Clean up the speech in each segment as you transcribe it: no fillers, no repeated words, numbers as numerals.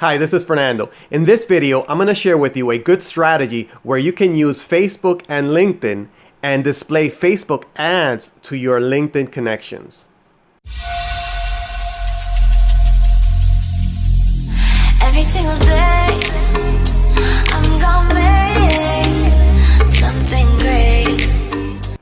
Hi, this is Fernando. In this video, I'm going to share with you a good strategy where you can use Facebook and LinkedIn and display Facebook ads to your LinkedIn connections. Every single day, I'm gonna make something great.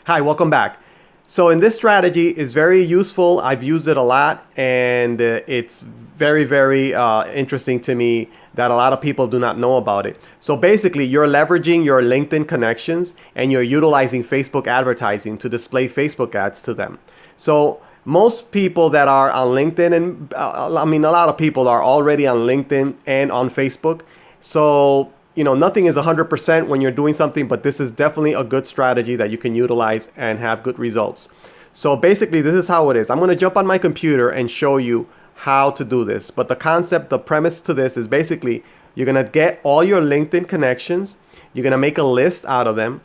Hi, welcome back. So in this strategy is very useful. I've used it a lot and it's very interesting to me that a lot of people do not know about it. So basically you're leveraging your LinkedIn connections and you're utilizing Facebook advertising to display Facebook ads to them. So most people that are on LinkedIn and a lot of people are already on LinkedIn and on Facebook. So nothing is 100% when you're doing something, but this is definitely a good strategy that you can utilize and have good results. So basically, this is how it is. I'm going to jump on my computer and show you how to do this. But the concept, the premise to this is basically you're going to get all your LinkedIn connections. You're going to make a list out of them.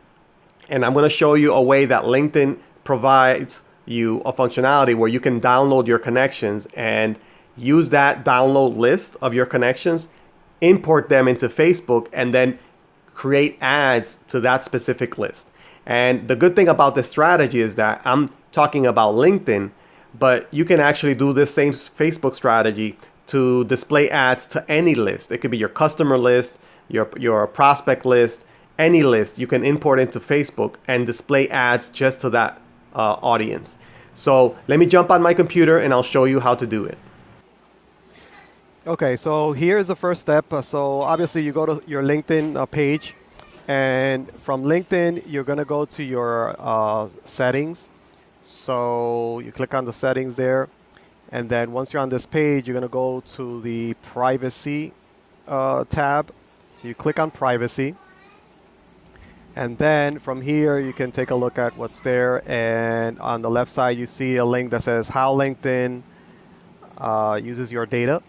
And I'm going to show you a way that LinkedIn provides you a functionality where you can download your connections and use that download list of your connections, import them into Facebook, and then create ads to that specific list. And the good thing about this strategy is that I'm talking about LinkedIn, but you can actually do this same Facebook strategy to display ads to any list. It could be your customer list, your prospect list, any list you can import into Facebook and display ads just to that audience. So let me jump on my computer and I'll show you how to do it. Okay, so here's the first step. So obviously you go to your LinkedIn page, and from LinkedIn you're going to go to your settings. So you click on the settings there, and then once you're on this page, you're going to go to the privacy tab. So you click on privacy, and then from here you can take a look at what's there, and on the left side you see a link that says how LinkedIn uses your data.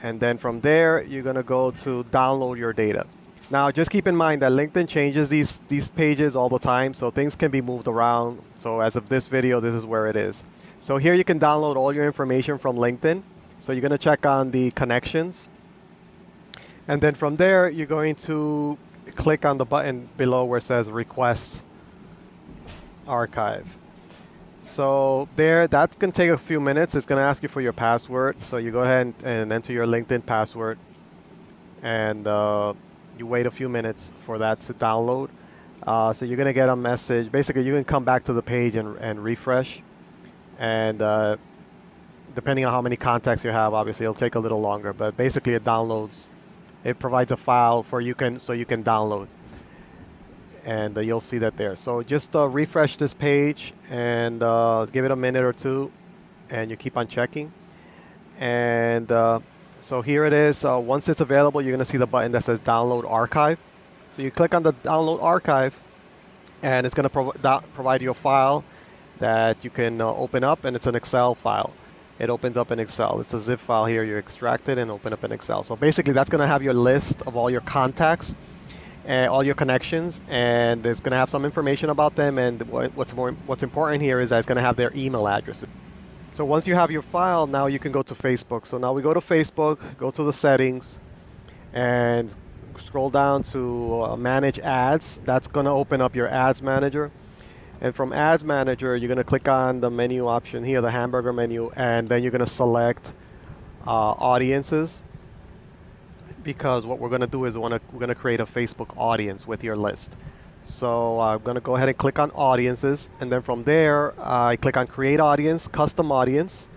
And then from there, you're going to go to download your data. Now, just keep in mind that LinkedIn changes these pages all the time, so things can be moved around. So as of this video, this is where it is. So here you can download all your information from LinkedIn. So you're going to check on the connections. And then from there, you're going to click on the button below where it says Request Archive. So there, that can take a few minutes. It's going to ask you for your password. So you go ahead and enter your LinkedIn password, and you wait a few minutes for that to download. So you're going to get a message. Basically, you can come back to the page and refresh. And depending on how many contacts you have, obviously it'll take a little longer. But basically, it downloads. It provides a file so you can download. And you'll see that there. So just refresh this page and give it a minute or two, and you keep on checking. And so here it is. Once it's available, you're going to see the button that says Download Archive. So you click on the Download Archive, and it's going to provide you a file that you can open up, and it's an Excel file. It opens up in Excel. It's a zip file here. You extract it and open up in Excel. So basically, that's going to have your list of all your contacts and all your connections, and it's going to have some information about them, and what's important here is that it's going to have their email addresses. So once you have your file, now you can go to Facebook. So now we go to Facebook, go to the settings, and scroll down to manage ads. That's going to open up your ads manager, and from ads manager you're going to click on the menu option here, the hamburger menu, and then you're going to select audiences, because what we're going to do is we're going to create a Facebook audience with your list. So I'm going to go ahead and click on audiences, and then from there I click on create audience, custom audience,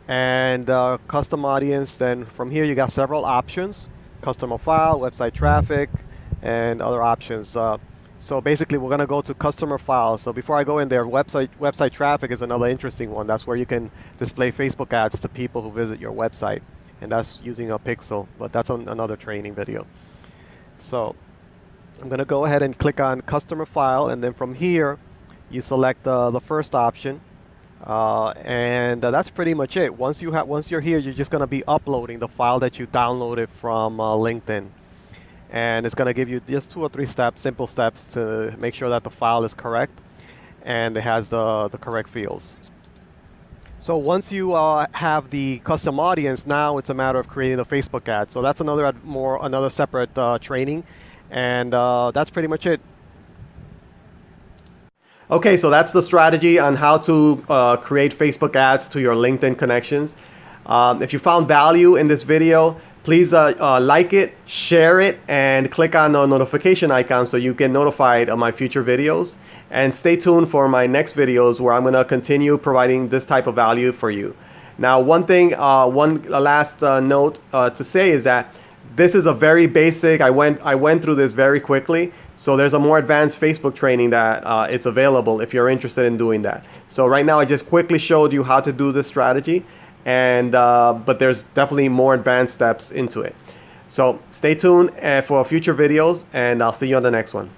and custom audience. Then from here you got several options: customer file, website traffic, and other options. So basically we're going to go to customer file. So before I go in there, website traffic is another interesting one. That's where you can display Facebook ads to people who visit your website. And that's using a pixel, but that's on another training video. So I'm going to go ahead and click on customer file, and then from here you select the first option, and that's pretty much it. Once you're here, you're just going to be uploading the file that you downloaded from LinkedIn, and it's going to give you just 2 or 3 steps, simple steps, to make sure that the file is correct and it has the correct fields. So once you have the custom audience, now it's a matter of creating a Facebook ad. So that's another separate training, and that's pretty much it. Okay, so that's the strategy on how to create Facebook ads to your LinkedIn connections. If you found value in this video, please like it, share it, and click on the notification icon so you get notified of my future videos. And stay tuned for my next videos where I'm going to continue providing this type of value for you. Now, one last note to say is that this is a very basic, I went through this very quickly. So there's a more advanced Facebook training that it's available if you're interested in doing that. So right now I just quickly showed you how to do this strategy, and but there's definitely more advanced steps into it. So stay tuned for future videos, and I'll see you on the next one.